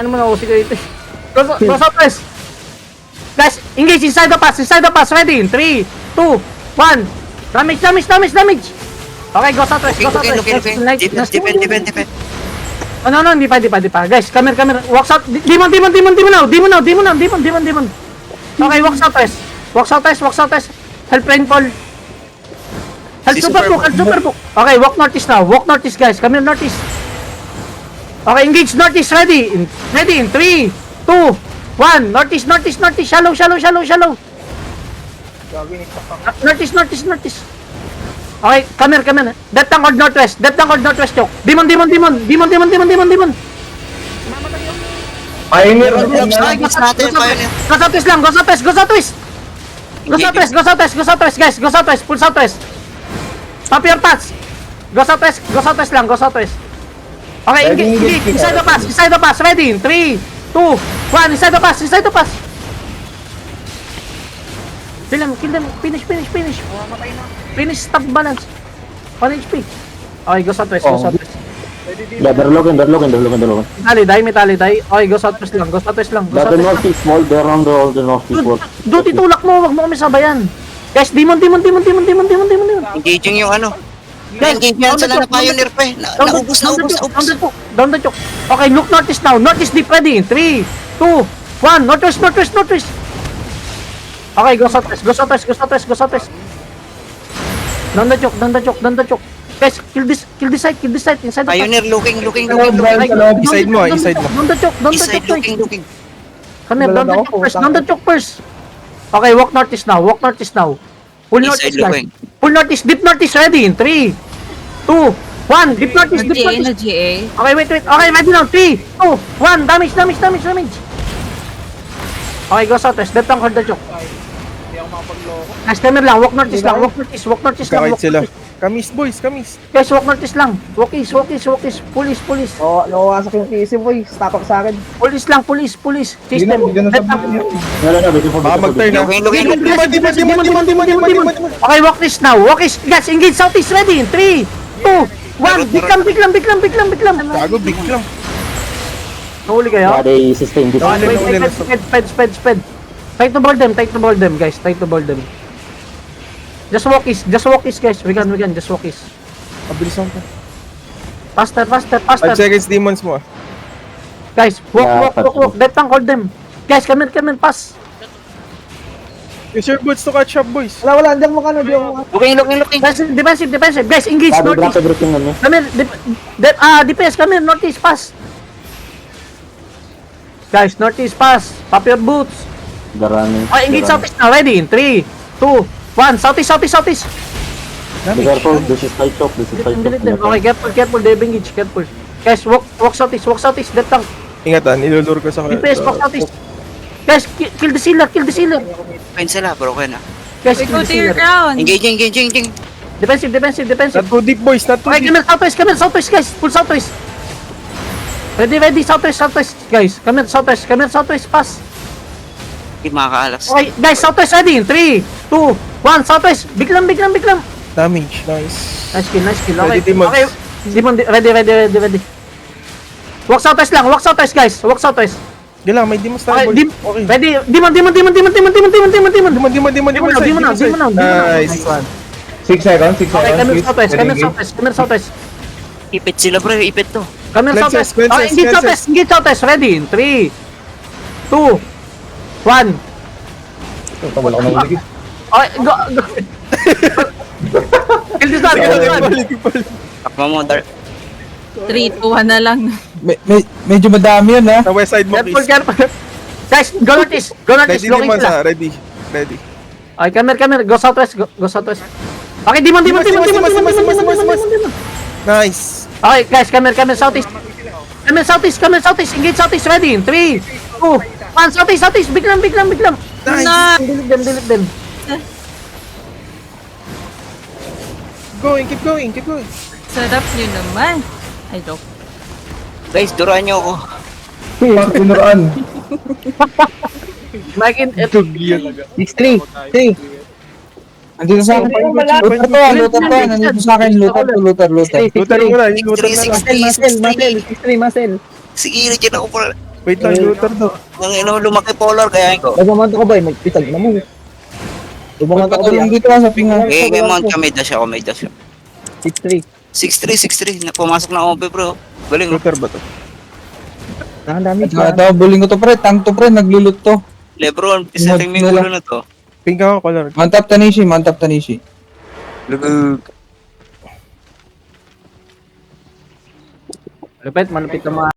Ano mo na ako security. Go southwest. Guys, engage inside the pass. Ready? 3, 2, 1. Damage. Okay, go southwest. Okay. Defend. No, hindi pa. Guys, come here. Walk south. Demon now. Okay, walk southwest. Help rainfall. Help superbook. Okay, walk northeast now. Guys. Come here, northeast. Okay, engage northeast. Ready? In 3, 2, 1. Northeast. Shallow. Northeast. Okay, come here. Death tank or northwest, choke. Demon. Pioneer. Go southwest. Guys. Go southwest. Full southwest. Stop your paths. Go southwest lang. Okay, engage. Inside the pass. Ready? 3, 2, 1. Inside the pass. Kill them. Finish. Finish, stop balance. 1 HP. Okay, go southwest. Yeah, they're looking. Metali. Okay, go southwest lang. The northeast wall, they're on the northeast wall. Dude, itulak mo. Wag mo kami sabayan. Guys, demon. Engaging yung ano. Guys, Engage yan sila na Pioneer pa eh. Naubos. Down the choke. Okay, look northeast now. Northeast deep, ready. 3, 2, 1. Northwest. Okay, go southwest. Down the choke. Guys, kill this side. Inside the Pioneer looking. Iside mo. Down the choke. Inside looking. Come here, down the choke first. Okay, walk northeast now. Full northeast, Inside guys. Full northeast, deep northeast, ready in 3, 2, 1. Deep northeast. GA. Okay, wait. Okay, ready now. 3, 2, 1. Damage. Okay, go southwest. Death tank, hold the choke. Guys, come here lang. Walk northeast lang. Kahit sila. Kamis, boys. Guys, walk northeast lang. Walk east. Police. Oo, nawawasak yung PC boy. Stop up sa akin. Police. System. Death tank. Baka mag-turn na. Looking. Demon. Okay, walk east now. Guys, engage southeast. Ready in 3, 2, 1. Biglam. Gago, big lang. Nahuli kayo? Yeah, they sustain this. Wait. Sped. Try to ball them, guys. Just walk east, guys. We can. Just walk east. Mabilis lang to. Faster. 5 seconds demons mo. Guys, walk. Death tank, hold them. Guys, come here, pass. Use your boots to catch up, boys. Wala, hindi mo di ako. Looking. Guys, defensive. Guys, engage Yeah, they drop northeast. everything on me. Come here, DPS, come here, northeast, pass. Guys, northeast, pass. Pop your boots. They're running. Okay, engage southeast now. Ready in 3, 2, 1. Southeast. Be careful, this is tight top. Delete them. Okay, careful. They engage, careful. Guys, walk southeast. Death tank. Ingatan, nilulur ko sa DPS, walk southeast. Guys, kill the sealer. Fine sila, broken na. Guys, We kill go the to your sealer. ground. Engaging. Defensive. Not too deep, boys. Not too Okay, deep. come here, southwest, guys. Full southwest. Ready, southwest, guys. Come here, southwest, pass. Hindi makakaalas. Okay, guys, southwest ready in 3, 2, 1. Southwest. Biglam. Damage. Nice. Nice kill. Okay. Ready, demons. Okay. Demon, ready. Walk southwest, guys. Gila, may demons tayo, Okay, boys. Okay. ready. Demon. Demon now. Nice. 6 seconds. Okay, come here, southwest. Ipit sila, bro. Ipit to. Come here, southwest. Princess, Okay, engage southwest. Ready in 3, 2, 1. Wala ko nang ligid. Okay, go. Kill this one. Takma mo, Dark. 3, 2, 1 na lang. Medyo madami yun, ha? Sa west side mo, please. Careful. Guys, go northeast. Ready, Looking demons, sila. ha? Ready. Okay, come here. Go southwest. Okay, demon. Nice. Okay, guys, come here, southeast. Come here, southeast. Engage southeast, ready in 3, 2, 1. Southeast. Biglam. Na! Delete them. Keep going. Sarap nyo naman. Ay, joke. Guys, duruan nyo ako. Pinuraan. Mike in 6-3. Andito sa akin. Looter to. Nandito sa akin. Looter. Looter mo na. Looter na lang. Muscle. Sige, nandiyan ako, bro. Wait lang, looter to. Ang ino lumaki polar kaya ko. Nagmamanto ka ba? Magpitag na mo. Nagmamanto ka ba? Patulong dito sa pinga. Okay, mount ka, may dash ako, may dash ako. 6-3. 6-3, pumasok na OP bro. Galing. Looter ba to? Ang damage Ito, buling ko to pre. Tank to pre. Naglulot to. Lebron, pisating may ulo na to. Pink ako, color. Mantap Tanishi. Mantap Tanishi. Lugug. Malupit, malupit na mga